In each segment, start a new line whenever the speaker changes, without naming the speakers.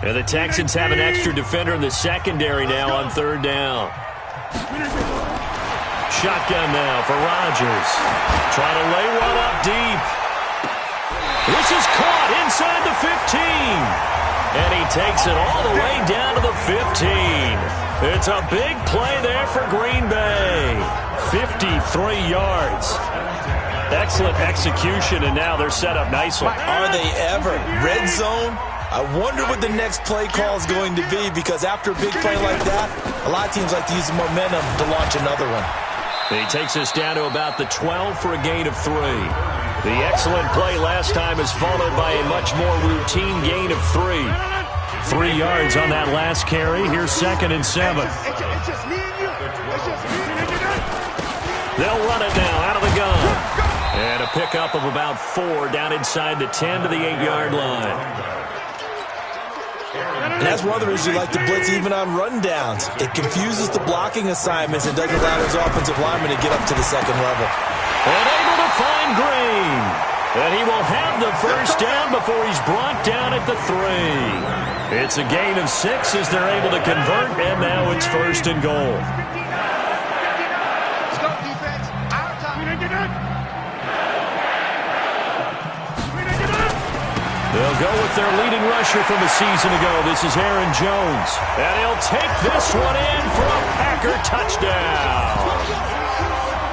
And the Texans have an extra defender in the secondary now on third down. Shotgun now for Rodgers. Trying to lay one up deep. This is caught inside the 15. And he takes it all the way down to the 15. It's a big play there for Green Bay. 53 yards. Excellent execution, and now they're set up nicely.
Are they ever? Red zone? I wonder what the next play call is going to be, because after a big play like that, a lot of teams like to use the momentum to launch another one.
He takes us down to about the 12 for a gain of 3. The excellent play last time is followed by a much more routine gain of 3. 3 yards on that last carry. Here's 2nd and 7. They'll run it now out of the gun. And a pickup of about 4 down inside the 10 to the 8-yard line.
And that's one of the reasons you like to blitz even on rundowns. It confuses the blocking assignments and doesn't allow his offensive lineman to get up to the second level.
And able to find Green. And he will have the first down before he's brought down at the 3. It's a gain of 6 as they're able to convert, and now it's 1st and goal. They'll go with their leading rusher from a season ago. This is Aaron Jones. And he'll take this one in for a Packer touchdown.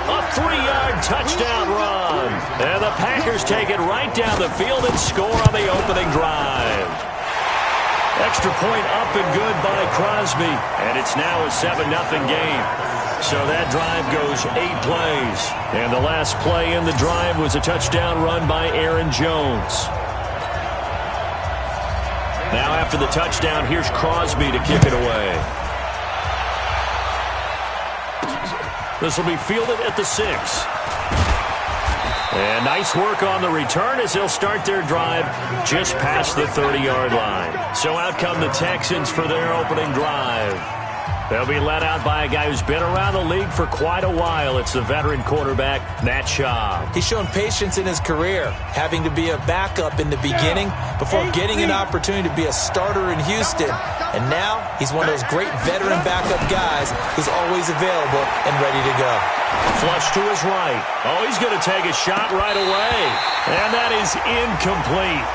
A 3-yard touchdown run. And the Packers take it right down the field and score on the opening drive. Extra point up and good by Crosby. And it's now a 7-0 game. So that drive goes 8 plays. And the last play in the drive was a touchdown run by Aaron Jones. Now after the touchdown, here's Crosby to kick it away. This will be fielded at the 6. And nice work on the return as they'll start their drive just past the 30-yard line. So out come the Texans for their opening drive. They'll be led out by a guy who's been around the league for quite a while. It's the veteran quarterback, Matt Schaub.
He's shown patience in his career, having to be a backup in the beginning before getting an opportunity to be a starter in Houston. And now he's one of those great veteran backup guys who's always available and ready to go.
Flush to his right. Oh, he's going to take a shot right away. And that is incomplete.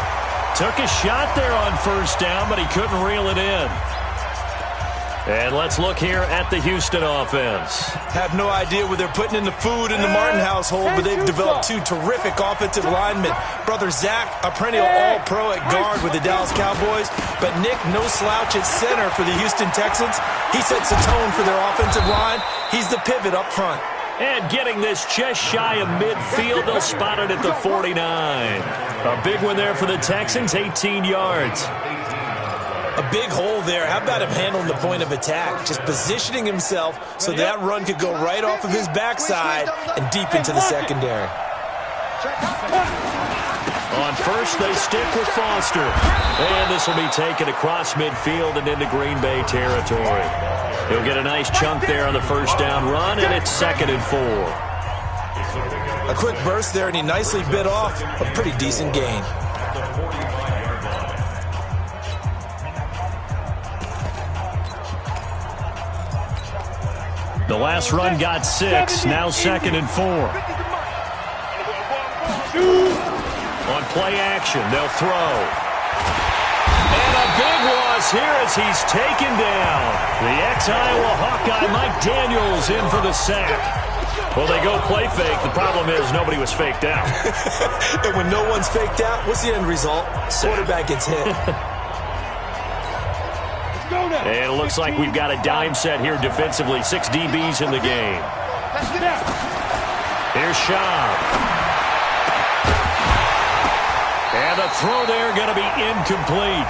Took a shot there on first down, but he couldn't reel it in. And let's look here at the Houston offense.
Have no idea where they're putting in the food in the Martin household, but they've developed 2 terrific offensive linemen. Brother Zach, a perennial all-pro at guard with the Dallas Cowboys, but Nick, no slouch at center for the Houston Texans. He sets the tone for their offensive line. He's the pivot up front.
And getting this just shy of midfield, they'll spot it at the 49. A big one there for the Texans, 18 yards.
A big hole there. How about him handling the point of attack? Just positioning himself so that run could go right off of his backside and deep into the secondary.
On first, they stick with Foster. And this will be taken across midfield and into Green Bay territory. He'll get a nice chunk there on the first down run, and it's 2nd and 4.
A quick burst there, and he nicely bit off a pretty decent gain.
The last run got 6, now 2nd and 4. On play action, they'll throw. And a big loss here as he's taken down. The ex-Iowa Hawkeye Mike Daniels in for the sack. Well, they go play fake. The problem is nobody was faked out.
And when no one's faked out, what's the end result? Quarterback gets hit.
And it looks like we've got a dime set here defensively. 6 DBs in the game. Here's Schaub. And the throw there going to be incomplete.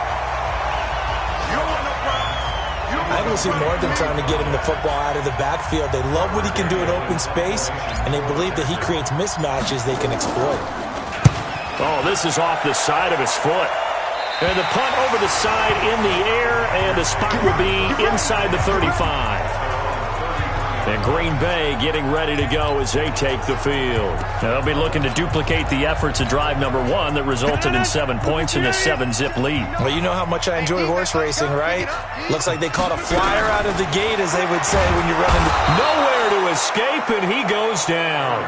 I will see more of them trying to get him the football out of the backfield. They love what he can do in open space, and they believe that he creates mismatches they can exploit.
Oh, this is off the side of his foot. And the punt over the side in the air, and the spot will be inside the 35. And Green Bay getting ready to go as they take the field. Now, they'll be looking to duplicate the efforts of drive number 1 that resulted in 7 points in a 7-zip lead.
Well, you know how much I enjoy horse racing, right? Looks like they caught a flyer out of the gate, as they would say when you're running.
Nowhere to escape, and he goes down.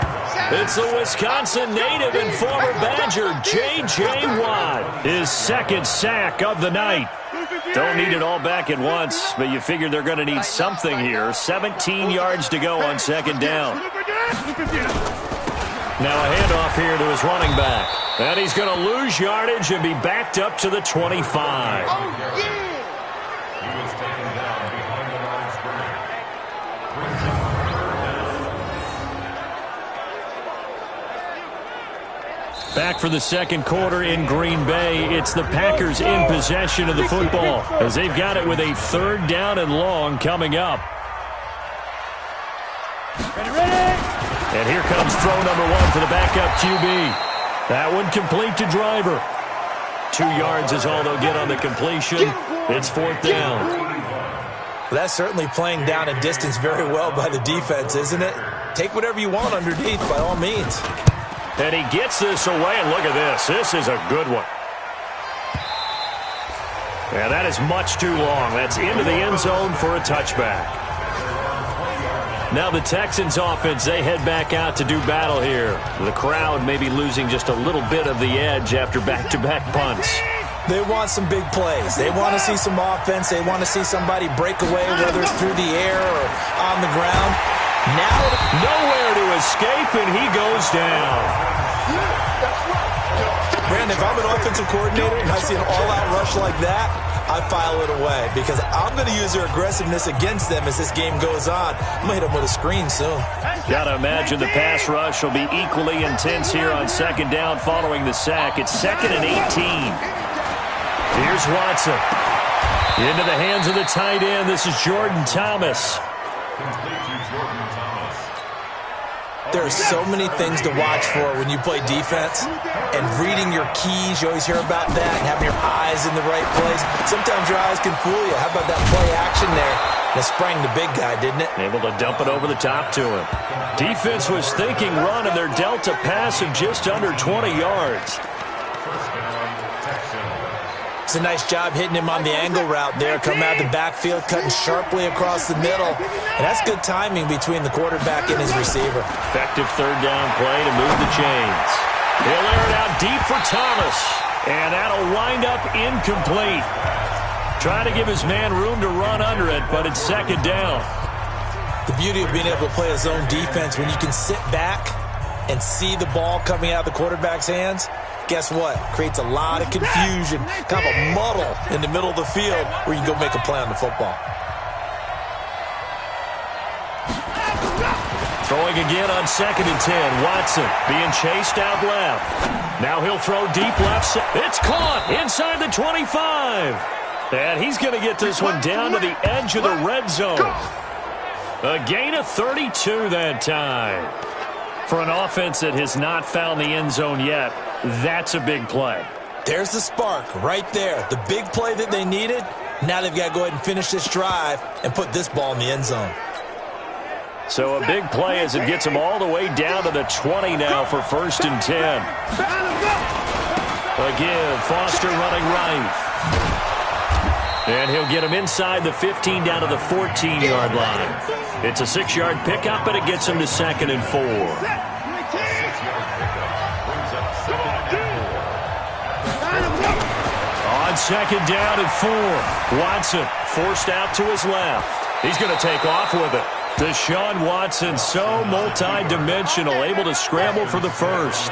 It's the Wisconsin native and former Badger, J.J. Watt, his second sack of the night. Don't need it all back at once, but you figure they're going to need something here. 17 yards to go on second down. Now a handoff here to his running back. And he's going to lose yardage and be backed up to the 25. Back for the second quarter in Green Bay. It's the Packers in possession of the football as they've got it with a 3rd down and long coming up. And here comes throw number 1 for the backup QB. That one complete to Driver. 2 yards is all they'll get on the completion. It's 4th down.
Well, that's certainly playing down a distance very well by the defense, isn't it? Take whatever you want underneath by all means.
And he gets this away, and look at this. This is a good one. Yeah, that is much too long. That's into the end zone for a touchback. Now the Texans offense, they head back out to do battle here. The crowd may be losing just a little bit of the edge after back-to-back punts.
They want some big plays. They want to see some offense. They want to see somebody break away, whether it's through the air or on the ground. Now,
nowhere to escape, and he goes down.
Brandon, if I'm an offensive coordinator and I see an all-out rush like that, I file it away because I'm going to use their aggressiveness against them as this game goes on. I'm going to hit them with a screen soon.
Got to imagine the pass rush will be equally intense here on second down following the sack. It's 2nd and 18. Here's Watson. Into the hands of the tight end. This is Jordan Thomas.
There are so many things to watch for when you play defense, and reading your keys, you always hear about that, and having your eyes in the right place. Sometimes your eyes can fool you. How about that play action there? That sprang the big guy, didn't it?
Able to dump it over the top to him. Defense was thinking run, and they're dealt a pass of just under 20 yards.
It's a nice job hitting him on the angle route there. Coming out of the backfield, cutting sharply across the middle. And that's good timing between the quarterback and his receiver.
Effective 3rd down play to move the chains. He'll air it out deep for Thomas. And that'll wind up incomplete. Trying to give his man room to run under it, but it's 2nd down.
The beauty of being able to play a zone defense, when you can sit back and see the ball coming out of the quarterback's hands, guess what? Creates a lot of confusion, kind of a muddle in the middle of the field where you can go make a play on the football.
Throwing again on 2nd and 10. Watson being chased out left. Now he'll throw deep left. It's caught inside the 25. And he's going to get this one down to the edge of the red zone. A gain of 32 that time. For an offense that has not found the end zone yet, that's a big play.
There's the spark right there. The big play that they needed. Now they've got to go ahead and finish this drive and put this ball in the end zone.
So a big play as it gets them all the way down to the 20 now for 1st and 10. Again, Foster running right. And he'll get him inside the 15 down to the 14-yard line. It's a 6-yard pickup, and it gets him to 2nd and 4. On 2nd down and 4. Watson forced out to his left. He's going to take off with it. Deshaun Watson, so multi-dimensional, able to scramble for the first.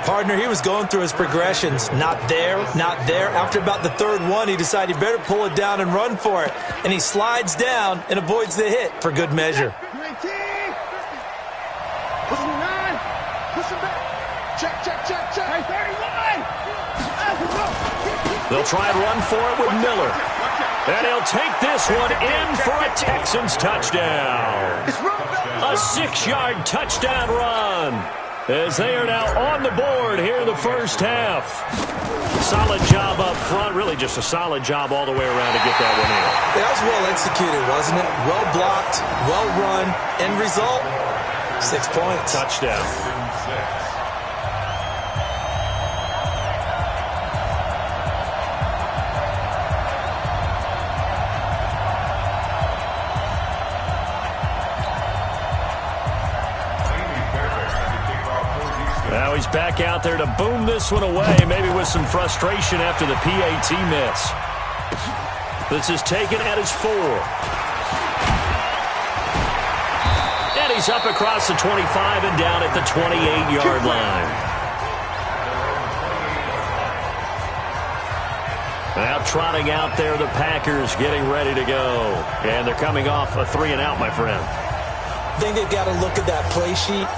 Partner, he was going through his progressions. Not there, not there. After about the 3rd one, he decided he better pull it down and run for it. And he slides down and avoids the hit for good measure.
They'll try and run for it with Miller. And he'll take this one in for a Texans touchdown. A 6-yard touchdown run. as they are now on the board here in the first half. Solid job up front. Really just a solid job all the way around to get that one in.
That was well executed, wasn't it? Well blocked, well run. End result, 6 points.
Touchdown. Now he's back out there to boom this one away, maybe with some frustration after the PAT miss. This is taken at his 4. And he's up across the 25 and down at the 28-yard line. Now trotting out there, the Packers getting ready to go. And they're coming off a 3-and-out, my friend.
I think they've got to look at that play sheet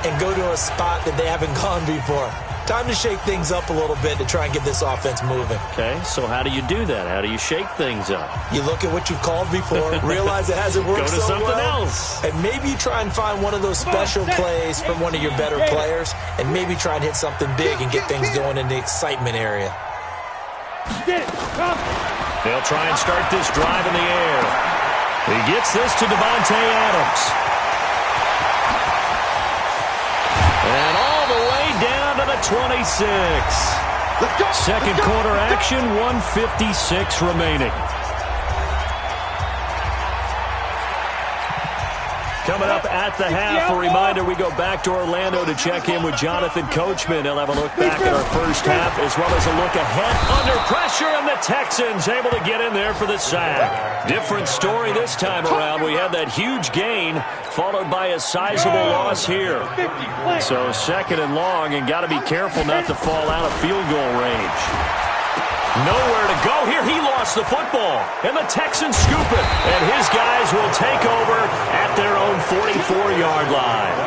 and go to a spot that they haven't gone before. Time to shake things up a little bit to try and get this offense moving.
Okay, so how do you do that? How do you shake things up?
You look at what you've called before, realize it hasn't worked so well. Go to something else. And maybe you try and find one of those special plays from one of your better players, and maybe try and hit something big and get things going in the excitement area.
They'll try and start this drive in the air. He gets this to Devontae Adams. And all the way down to the 26. Second quarter action, 1:56 remaining. Coming up at the half, a reminder, we go back to Orlando to check in with Jonathan Coachman. He'll have a look back at our first half as well as a look ahead under pressure, and the Texans able to get in there for the sack. Different story this time around. We had that huge gain followed by a sizable loss here. So second and long, and got to be careful not to fall out of field goal range. Nowhere to go here. He lost the football, and the Texans scoop it, and his guys will take over at their own 44-yard line.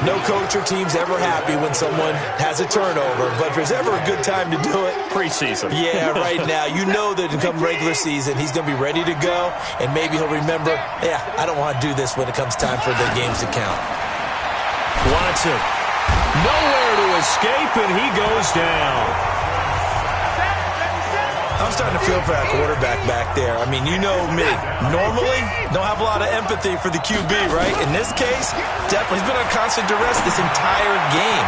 No coach or team's ever happy when someone has a turnover, but if there's ever a good time to do it,
preseason.
Yeah, right now. You know that come regular season, he's going to be ready to go, and maybe he'll remember, yeah, I don't want to do this when it comes time for the games to count.
Watson, nowhere to escape, and he goes down.
I'm starting to feel for that quarterback back there. I mean, you know me. Normally, don't have a lot of empathy for the QB, right? In this case, definitely. He's been on constant duress this entire game.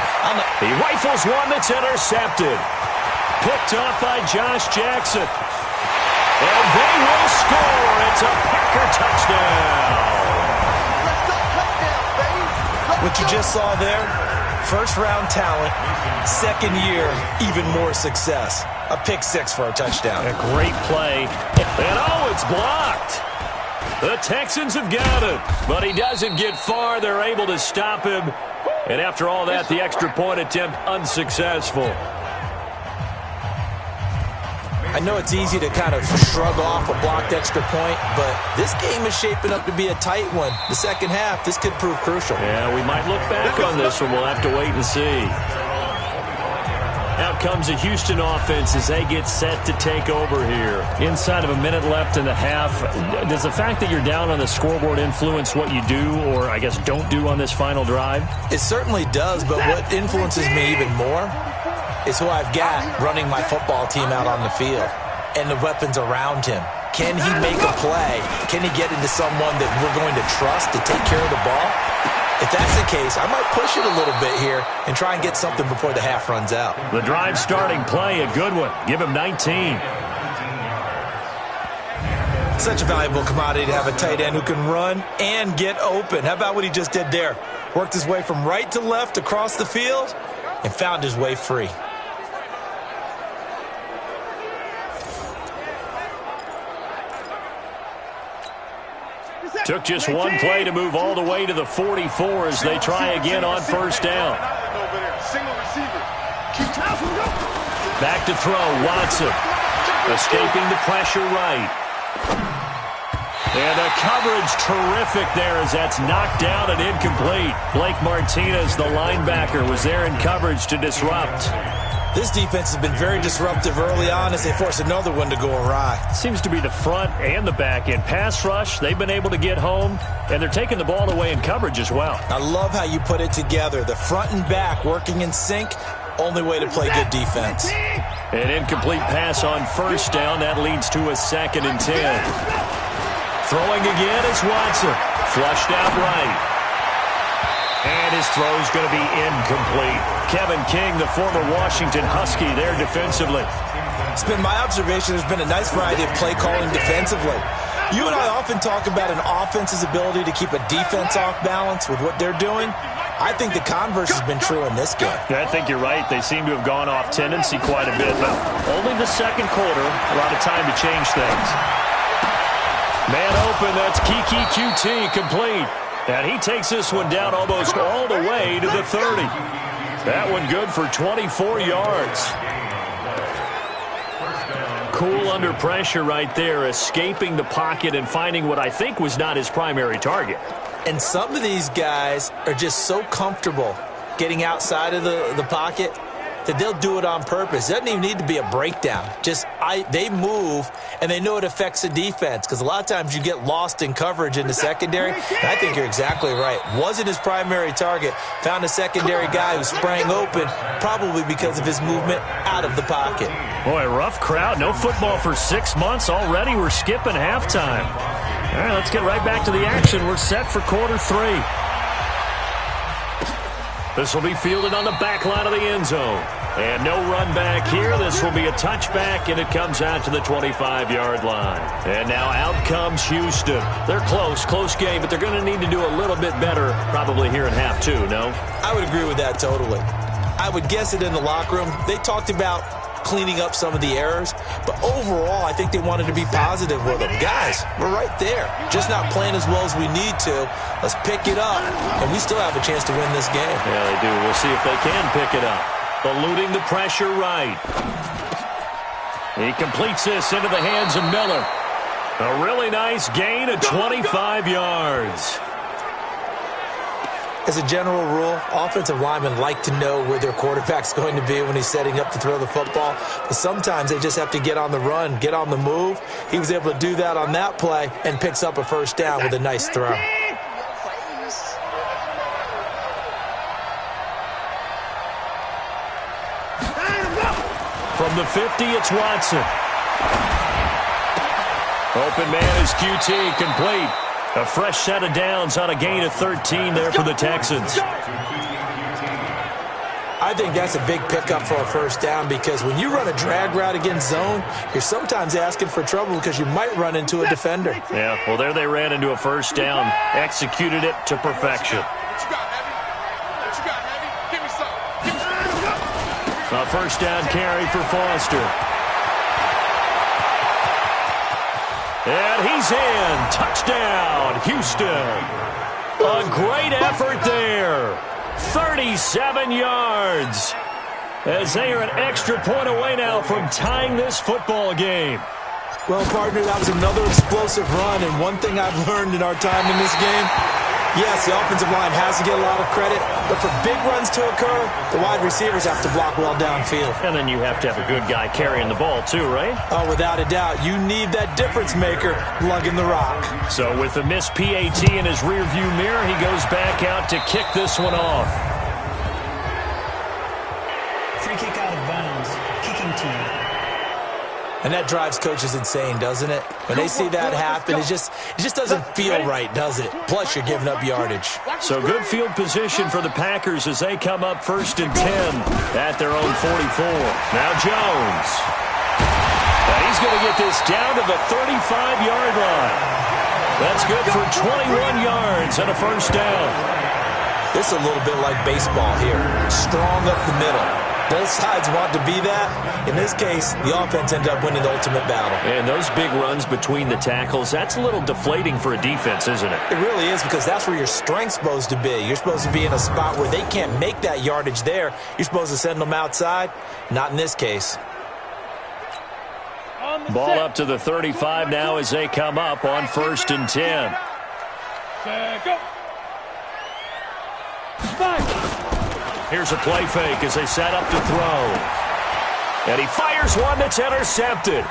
He rifles one that's intercepted. Picked off by Josh Jackson. And they will score. It's a Packer touchdown.
What you just saw there, first-round talent, second year, even more success. A pick six for a touchdown.
A great play. And oh, it's blocked. The Texans have got it. But he doesn't get far. They're able to stop him. And after all that, the extra point attempt unsuccessful.
I know it's easy to kind of shrug off a blocked extra point, but this game is shaping up to be a tight one. The second half, this could prove crucial.
Yeah, we might look back on this one. We'll have to wait and see. Out comes the Houston offense as they get set to take over here. Inside of a minute left in the half, does the fact that you're down on the scoreboard influence what you do, or I guess don't do on this final drive?
It certainly does, but what influences me even more is who I've got running my football team out on the field and the weapons around him. Can he make a play? Can he get into someone that we're going to trust to take care of the ball? If that's the case, I might push it a little bit here and try and get something before the half runs out.
The drive starting play, a good one. Give him 19.
Such a valuable commodity to have a tight end who can run and get open. How about what he just did there? Worked his way from right to left across the field and found his way free.
Took just one play to move all the way to the 44 as they try again on first down. Back to throw, Watson. Escaping the pressure right. And the coverage terrific there as that's knocked down and incomplete. Blake Martinez, the linebacker, was there in coverage to disrupt.
This defense has been very disruptive early on as they force another one to go awry.
Seems to be the front and the back end. Pass rush, they've been able to get home, and they're taking the ball away in coverage as well.
I love how you put it together. The front and back working in sync, only way to play good defense.
An incomplete pass on first down. That leads to a 2nd and 10. Throwing again is Watson. Flushed out right. And his throw's going to be incomplete. Kevin King, the former Washington Husky, there defensively.
It's been my observation there's been a nice variety of play calling defensively. You and I often talk about an offense's ability to keep a defense off balance with what they're doing. I think the converse has been true in this game.
Yeah, I think you're right. They seem to have gone off tendency quite a bit, but only the second quarter, a lot of time to change things. Man open, that's Kiki QT complete. And he takes this one down almost all the way to the 30. That one good for 24 yards. Cool under pressure right there, escaping the pocket and finding what I think was not his primary target.
And some of these guys are just so comfortable getting outside of the pocket that they'll do it on purpose. It doesn't even need to be a breakdown. They move, and they know it affects the defense because a lot of times you get lost in coverage in the secondary. And I think you're exactly right. Wasn't his primary target. Found a secondary guy who sprang open, probably because of his movement out of the pocket.
Boy, rough crowd. No football for 6 months already. We're skipping halftime. All right, let's get right back to the action. We're set for quarter 3. This will be fielded on the back line of the end zone. And no run back here. This will be a touchback, and it comes out to the 25-yard line. And now out comes Houston. They're close game, but they're going to need to do a little bit better probably here in half 2, no?
I would agree with that totally. I would guess it in the locker room. They talked about cleaning up some of the errors, but overall, I think they wanted to be positive with them. Guys, we're right there. Just not playing as well as we need to. Let's pick it up, and we still have a chance to win this game.
Yeah, they do. We'll see if they can pick it up. Eluding the pressure right. He completes this into the hands of Miller. A really nice gain of 25 yards.
As a general rule, offensive linemen like to know where their quarterback's going to be when he's setting up to throw the football. But sometimes they just have to get on the run, get on the move. He was able to do that on that play and picks up a first down with a nice throw.
From the 50, it's Watson. Open man is QT, complete. A fresh set of downs on a gain of 13 there for the Texans.
I think that's a big pickup for a first down because when you run a drag route against zone, you're sometimes asking for trouble because you might run into a defender.
Yeah, well, there they ran into a first down, executed it to perfection. A first down carry for Foster. And he's in. Touchdown, Houston. A great effort there. 37 yards. As they are an extra point away now from tying this football game.
Well, partner, that was another explosive run. And one thing I've learned in our time in this game, yes, the offensive line has to get a lot of credit, but for big runs to occur, the wide receivers have to block well downfield.
And then you have to have a good guy carrying the ball too, right?
Oh, without a doubt. You need that difference maker lugging the rock.
So with the missed PAT in his rearview mirror, he goes back out to kick this one off.
Free kick out of bounds. Kicking team.
And that drives coaches insane, doesn't it? When they see that happen, it just doesn't feel right, does it? Plus, you're giving up yardage.
So good field position for the Packers as they come up 1st and 10 at their own 44. Now Jones. And he's going to get this down to the 35-yard line. That's good for 21 yards and a first down.
This is a little bit like baseball here. Strong up the middle. Both sides want to be that. In this case, the offense ended up winning the ultimate battle.
And those big runs between the tackles, that's a little deflating for a defense, isn't it?
It really is because that's where your strength's supposed to be. You're supposed to be in a spot where they can't make that yardage there. You're supposed to send them outside. Not in this case.
Ball up to the 35 now as they come up on 1st and 10.
Go.
Here's a play fake as they set up to throw. And he fires one that's intercepted.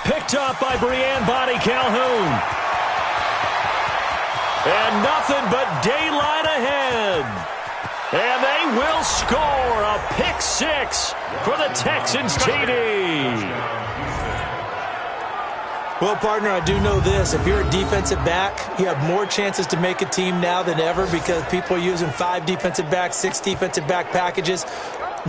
Picked up by Breanne Bonnie Calhoun. And nothing but daylight ahead. And they will score a pick six for the Texans TD.
Well, partner, I do know this. If you're a defensive back, you have more chances to make a team now than ever because people are using 5 defensive backs, 6 defensive back packages.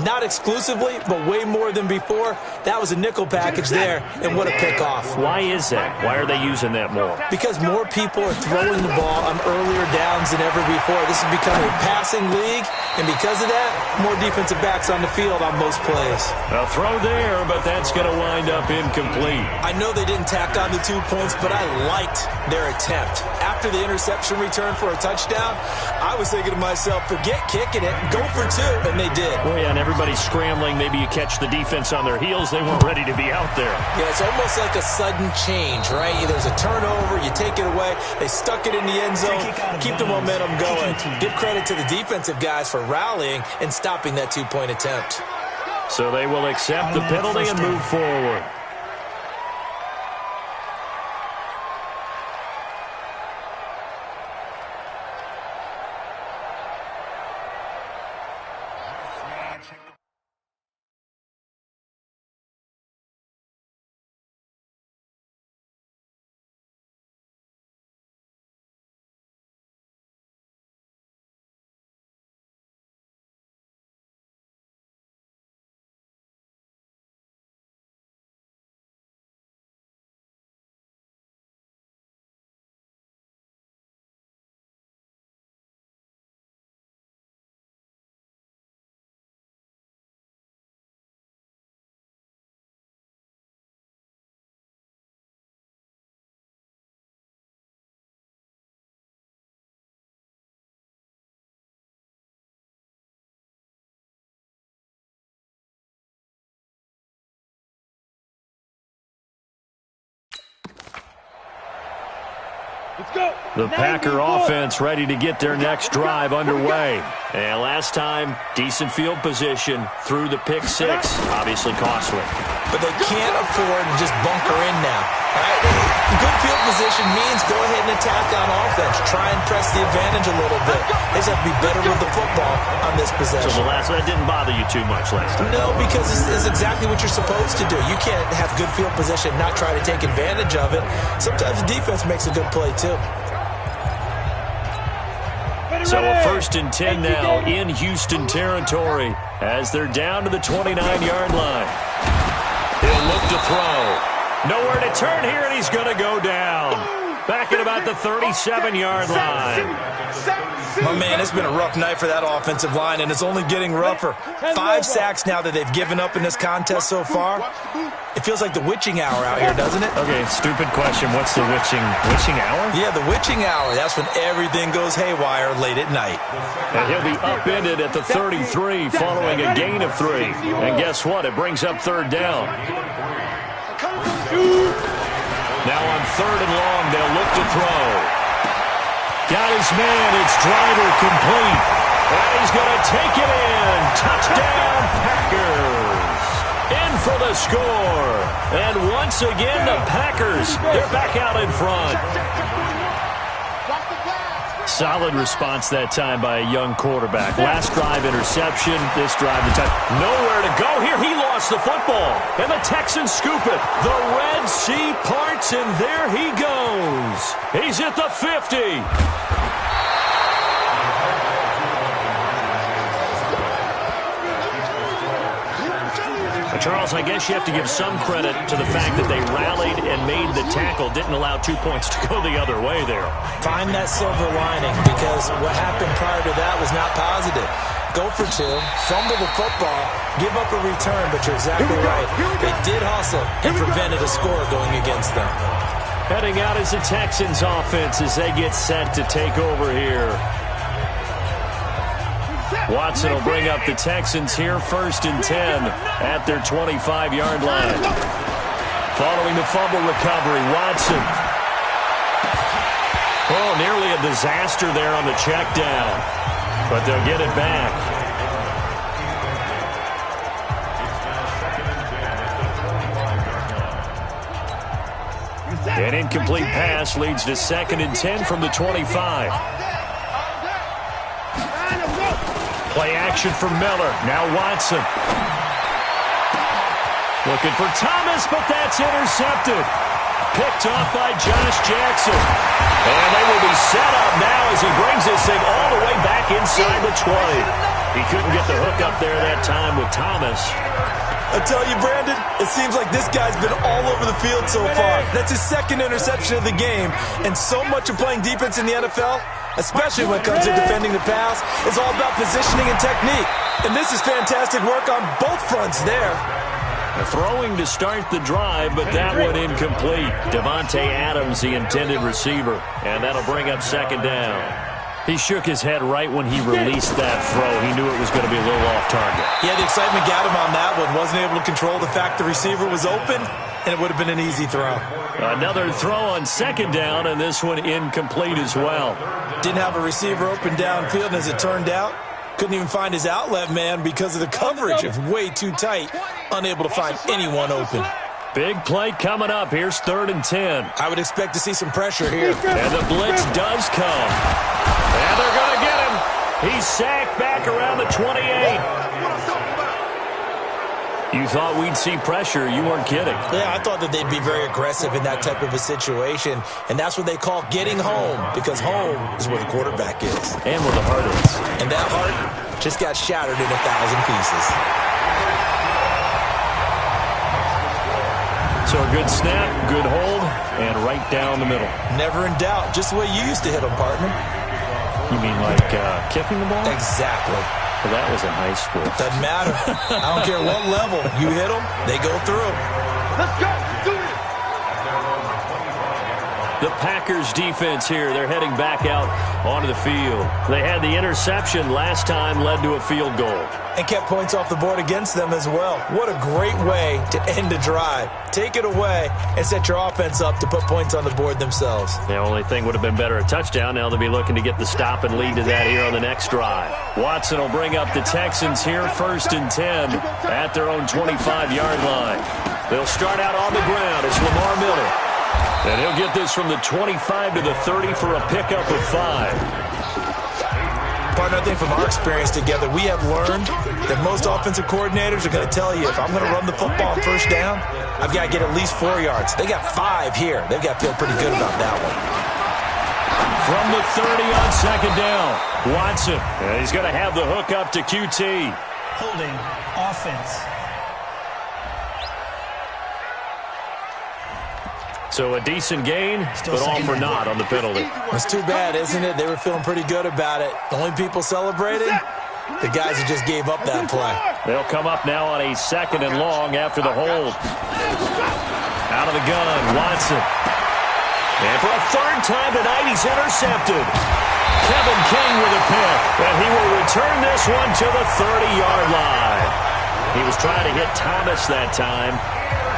Not exclusively, but way more than before. That was a nickel package there, and what a pickoff.
Why is that? Why are they using that more?
Because more people are throwing the ball on earlier downs than ever before. This has become a passing league, and because of that, more defensive backs on the field on most plays.
A throw there, but that's going to wind up incomplete.
I know they didn't tack on the 2 points, but I liked their attempt. After the interception return for a touchdown, I was thinking to myself, forget kicking it, go for 2, and they did.
Oh, yeah, and everybody's scrambling. Maybe you catch the defense on their heels. They weren't ready to be out there.
Yeah, it's almost like a sudden change, right? There's a turnover, you take it away, they stuck it in the end zone, keep the momentum going. Give credit to the defensive guys for rallying and stopping that 2-point attempt.
So they will accept the penalty and move forward.
Let's go.
The Packer offense ready to get their next drive underway. And last time, decent field position through the pick six. Obviously costly.
But they can't afford to just bunker in now. All right? Good field position means go ahead and attack on offense. Try and press the advantage a little bit. They just have to be better with the football on this possession.
So that didn't bother you too much last time?
No, because it's exactly what you're supposed to do. You can't have good field position, not try to take advantage of it. Sometimes the defense makes a good play, too.
So a 1st and 10 now in Houston territory as they're down to the 29-yard line. He'll look to throw. Nowhere to turn here, and he's going to go down. Back at about the 37-yard line.
My man, it's been a rough night for that offensive line, and it's only getting rougher. 5 sacks now that they've given up in this contest so far. It feels like the witching hour out here, doesn't it?
Okay, stupid question. What's the witching hour?
Yeah, the witching hour. That's when everything goes haywire late at night.
And he'll be upended at the 33 following a gain of 3. And guess what? It brings up 3rd down. Now on 3rd and long, they'll look to throw. Got his man. It's Driver complete. And he's going to take it in. Touchdown, Packers. In for the score. And once again, the Packers, they're back out in front. Solid response that time by a young quarterback. Last drive interception, this drive the time. Nowhere to go here. He lost the football. And the Texans scoop it. The Red Sea parts, and there he goes. He's at the 50. Charles, I guess you have to give some credit to the fact that they rallied and made the tackle, didn't allow 2 points to go the other way there.
Find that silver lining, because what happened prior to that was not positive. Go for 2, fumble the football, give up a return, but you're exactly right. They did hustle and prevented a score going against them.
Heading out is the Texans offense as they get set to take over here. Watson will bring up the Texans here, 1st and 10 at their 25-yard line. Following the fumble recovery, Watson. Oh, nearly a disaster there on the check down, but they'll get it back. An incomplete pass leads to 2nd and 10 from the 25. Play action for Miller. Now Watson. Looking for Thomas, but that's intercepted. Picked off by Josh Jackson. And they will be set up now as he brings this thing all the way back inside the 20. He couldn't get the hook up there that time with Thomas.
I tell you, Brandon, it seems like this guy's been all over the field so far. That's his 2nd interception of the game. And so much of playing defense in the NFL, especially when it comes to defending the pass, is all about positioning and technique. And this is fantastic work on both fronts there.
Throwing to start the drive, but that one incomplete. Devontae Adams, the intended receiver, and that'll bring up 2nd down. He shook his head right when he released that throw. He knew it was going to be a little off target.
Yeah, the excitement got him on that one. Wasn't able to control the fact the receiver was open, and it would have been an easy throw.
Another throw on 2nd down, and this one incomplete as well.
Didn't have a receiver open downfield, and as it turned out, couldn't even find his outlet man because of the coverage. It's way too tight. Unable to find anyone open.
Big play coming up. Here's 3rd and 10.
I would expect to see some pressure here.
And the blitz does come. And they're going to get him. He's sacked back around the 28. You thought we'd see pressure. You weren't kidding.
Yeah, I thought that they'd be very aggressive in that type of a situation. And that's what they call getting home, because home is where the quarterback is.
And where the heart is.
And that heart just got shattered in 1,000 pieces.
So a good snap, good hold, and right down the middle.
Never in doubt. Just the way you used to hit them, partner.
You mean like kicking the ball?
Exactly.
Well, that was in high school.
Doesn't matter. I don't care what level. You hit them, they go through.
Let's go. Do it.
The Packers defense here. They're heading back out onto the field. They had the interception last time, led to a field goal.
And kept points off the board against them as well. What a great way to end a drive. Take it away and set your offense up to put points on the board themselves.
The only thing would have been better a touchdown. Now they'll be looking to get the stop and lead to that here on the next drive. Watson will bring up the Texans here, 1st and 10 at their own 25-yard line. They'll start out on the ground. It's Lamar Miller. And he'll get this from the 25 to the 30 for a pickup of 5.
Partner, I think from our experience together, we have learned that most offensive coordinators are going to tell you, if I'm going to run the football on 1st down, I've got to get at least 4 yards. They got 5 here. They've got to feel pretty good about that one.
From the 30 on 2nd down, Watson. And he's going to have the hook up to QT.
Holding offense.
So a decent gain, but all for naught on the penalty.
It's too bad, isn't it? They were feeling pretty good about it. The only people celebrating, the guys who just gave up that play.
They'll come up now on a 2nd and long after the hold. Out of the gun, Watson. And for a 3rd time tonight, he's intercepted. Kevin King with a pick. And he will return this one to the 30-yard line. He was trying to hit Thomas that time.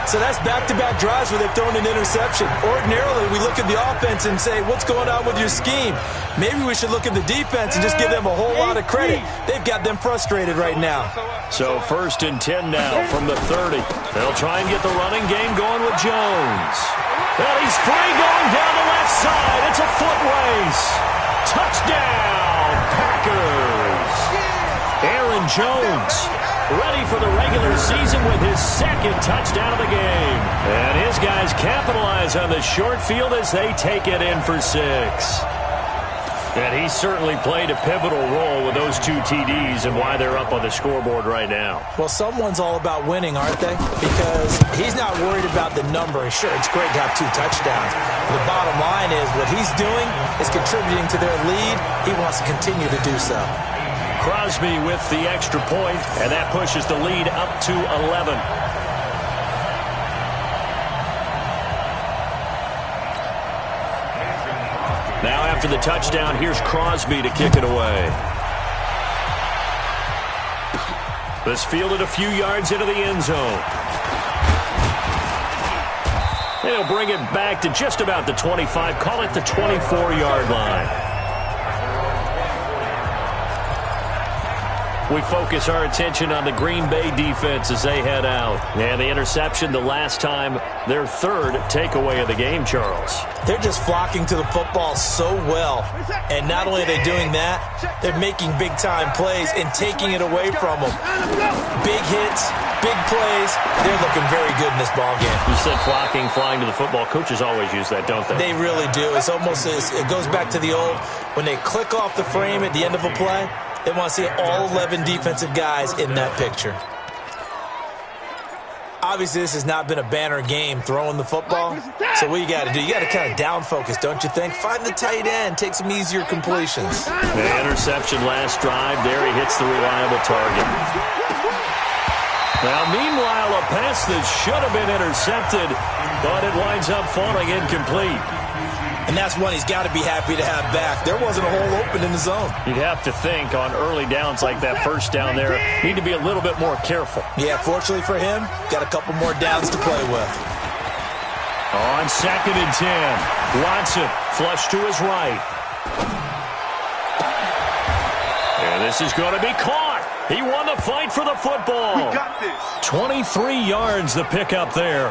So that's back-to-back drives where they've thrown an interception. Ordinarily, we look at the offense and say, what's going on with your scheme? Maybe we should look at the defense and just give them a whole lot of credit. They've got them frustrated right now.
So 1st and 10 now from the 30. They'll try and get the running game going with Jones. And he's free going down the left side. It's a foot race. Touchdown, Packers. Aaron Jones, ready for the regular season with his 2nd touchdown of the game. And his guys capitalize on the short field as they take it in for 6. And he certainly played a pivotal role with those 2 TDs and why they're up on the scoreboard right now.
Well, someone's all about winning, aren't they? Because he's not worried about the number. Sure, it's great to have 2 touchdowns. The bottom line is what he's doing is contributing to their lead. He wants to continue to do so.
Crosby with the extra point, and that pushes the lead up to 11. Now after the touchdown, here's Crosby to kick it away. This fielded a few yards into the end zone. They'll bring it back to just about the 25, call it the 24-yard line. we focus our attention on the Green Bay defense as they head out. And the interception the last time, their third takeaway of the game, Charles.
They're just flocking to the football so well. And not only are they doing that, they're making big-time plays and taking it away from them. Big hits, big plays. They're looking very good in this ball game.
You said flocking, flying to the football. Coaches always use that, don't they?
They really do. It's almost it goes back to the old, when they click off the frame at the end of a play, they want to see all 11 defensive guys in that picture. Obviously, this has not been a banner game throwing the football. So what you got to do, you got to kind of down focus, don't you think? Find the tight end, take some easier completions.
The interception last drive. There he hits the reliable target. Now, meanwhile, a pass that should have been intercepted, but it winds up falling incomplete.
And that's one he's got to be happy to have back. There wasn't a hole open in the zone.
You'd have to think on early downs like that first down there, need to be a little bit more careful.
Yeah, fortunately for him, got a couple more downs to play with.
On 2nd and 10, Watson flush to his right. And this is going to be caught. He won the fight for the football.
We got this.
23 yards the pickup there.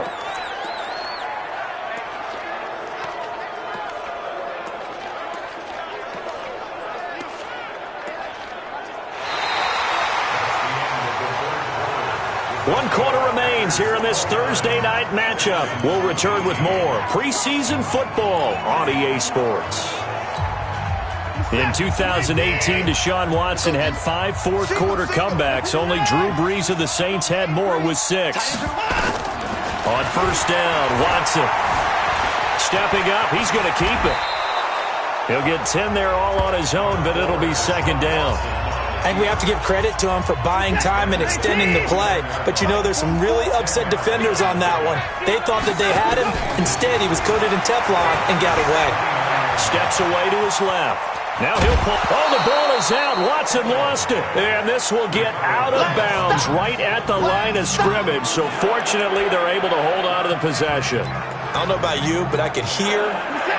One quarter remains here in this Thursday night matchup. We'll return with more preseason football on EA Sports. In 2018, Deshaun Watson had 5 fourth-quarter comebacks. Only Drew Brees of the Saints had more with 6. On first down, Watson stepping up. He's going to keep it. He'll get 10 there all on his own, but it'll be 2nd down.
I think we have to give credit to him for buying time and extending the play. But, you know, there's some really upset defenders on that one. They thought that they had him. Instead, he was coated in Teflon and got away.
Steps away to his left. Now he'll pull. Oh, the ball is out. Watson lost it. And this will get out of bounds right at the line of scrimmage. So, fortunately, they're able to hold on to the possession.
I don't know about you, but I could hear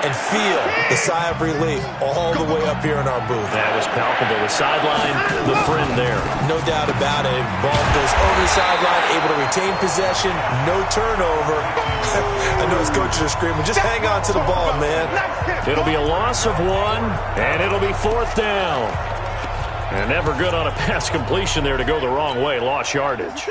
and feel the sigh of relief all the way up here in our booth.
That was palpable. The sideline, the friend there.
No doubt about it. Ball goes over the sideline, able to retain possession, no turnover. I know his coaches are screaming, just hang on to the ball, man.
It'll be a loss of 1, and it'll be 4th down. And never good on a pass completion there to go the wrong way. Lost yardage.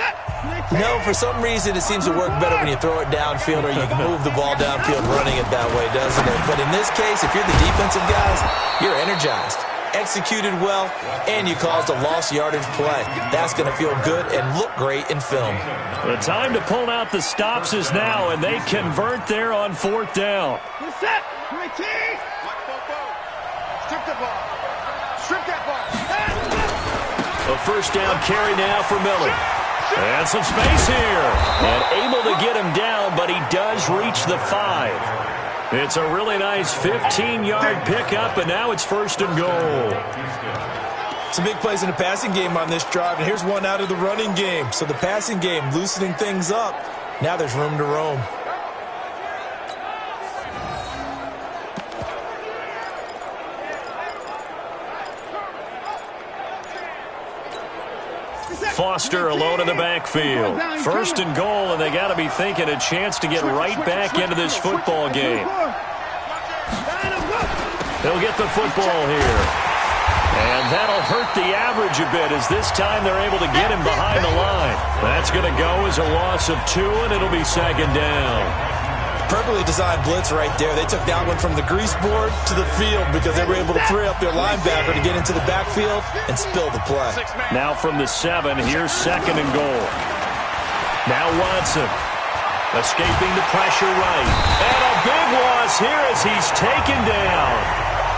No, for some reason it seems to work better when you throw it downfield or you can move the ball downfield running it that way, doesn't it? But in this case, if you're the defensive guys, you're energized, executed well, and you caused a lost yardage play. That's going to feel good and look great in film.
The time to pull out the stops is now, and they convert there on 4th down.
Set. Strip the ball. Strip that ball.
A first down carry now for Miller. And some space here. And able to get him down, but he does reach the 5. It's a really nice 15-yard pickup, and now it's 1st and goal.
Some big plays in the passing game on this drive, and here's one out of the running game. So the passing game loosening things up. Now there's room to roam.
Foster alone in the backfield. 1st and goal, and they got to be thinking a chance to get right back into this football game. They'll get the football here. And that'll hurt the average a bit as this time they're able to get him behind the line. That's going to go as a loss of 2, and it'll be 2nd down.
Perfectly designed blitz right there. They took that one from the grease board to the field because they were able to free up their linebacker to get into the backfield and spill the play.
Now from the 7, here's 2nd and goal. Now Watson escaping the pressure right. And a big loss here as he's taken down.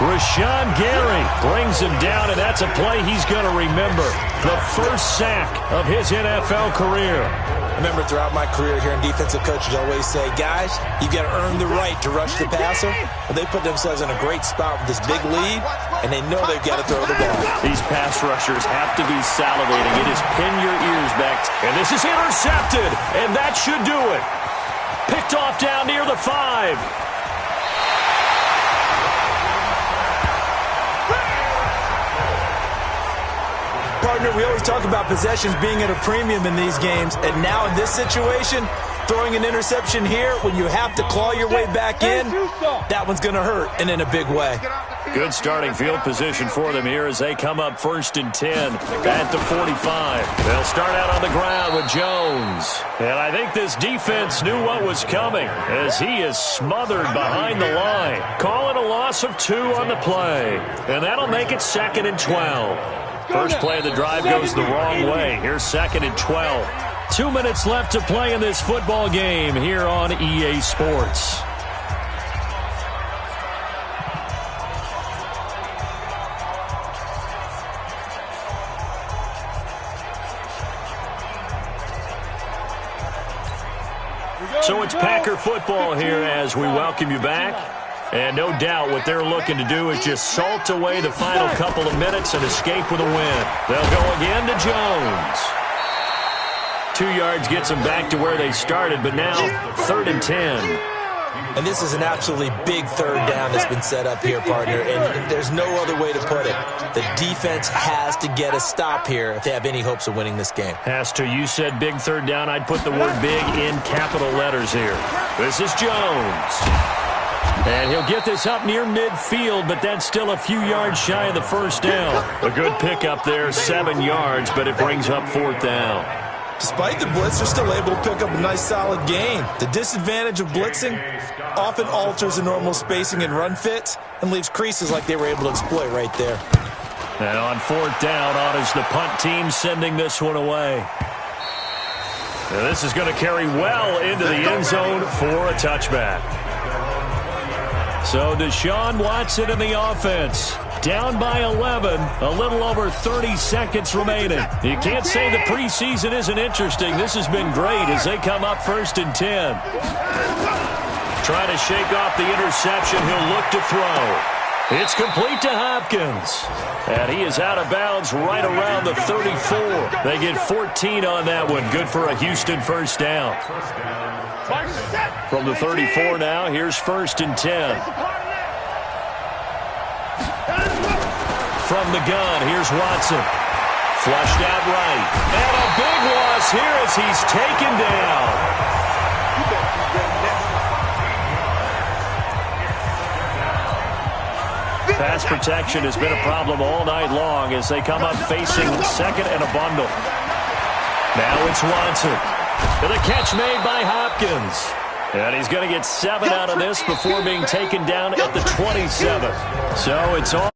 Rashawn Gary brings him down, and that's a play he's going to remember. The first sack of his NFL career.
I remember throughout my career here in defensive coaches always say, guys, you got to earn the right to rush the passer. Well, they put themselves in a great spot with this big lead, and they know they've got to throw the ball.
These pass rushers have to be salivating. It is pin your ears back. And this is intercepted, and that should do it. Picked off down near the 5.
partner, we always talk about possessions being at a premium in these games, and now in this situation, throwing an interception here when you have to claw your way back in, that one's going to hurt, and in a big way.
Good starting field position for them here as they come up 1st and 10 at the 45. They'll start out on the ground with Jones. And I think this defense knew what was coming as he is smothered behind the line. Calling a loss of 2 on the play. And that'll make it 2nd and 12. First play of the drive goes the wrong way. Here's 2nd and 12. 2 minutes left to play in this football game here on EA Sports. So it's Packer football here as we welcome you back. And no doubt what they're looking to do is just salt away the final couple of minutes and escape with a win. They'll go again to Jones. 2 yards gets them back to where they started, but now 3rd and 10.
And this is an absolutely big 3rd down that's been set up here, partner, and there's no other way to put it. The defense has to get a stop here if they have any hopes of winning this game.
Has to. You said big 3rd down. I'd put the word big in capital letters here. This is Jones. And he'll get this up near midfield, but that's still a few yards shy of the 1st down. A good pickup there, 7 yards, but it brings up 4th down.
Despite the blitz, they're still able to pick up a nice solid gain. The disadvantage of blitzing often alters the normal spacing and run fits and leaves creases like they were able to exploit right there.
And on 4th down, on is the punt team sending this one away. Now this is going to carry well into the end zone for a touchback. So Deshaun Watson in the offense. Down by 11, a little over 30 seconds remaining. You can't say the preseason isn't interesting. This has been great as they come up 1st and 10. Trying to shake off the interception. He'll look to throw. It's complete to Hopkins. And he is out of bounds right around the 34. They get 14 on that one. Good for a Houston 1st down. From the 34 now, here's 1st and 10. From the gun, here's Watson. Flushed out right. And a big loss here as he's taken down. Pass protection has been a problem all night long as they come up facing 2nd and a bundle. Now it's Watson. And the catch made by Hopkins. And he's going to get 7 out of this before being taken down at the 27. So it's all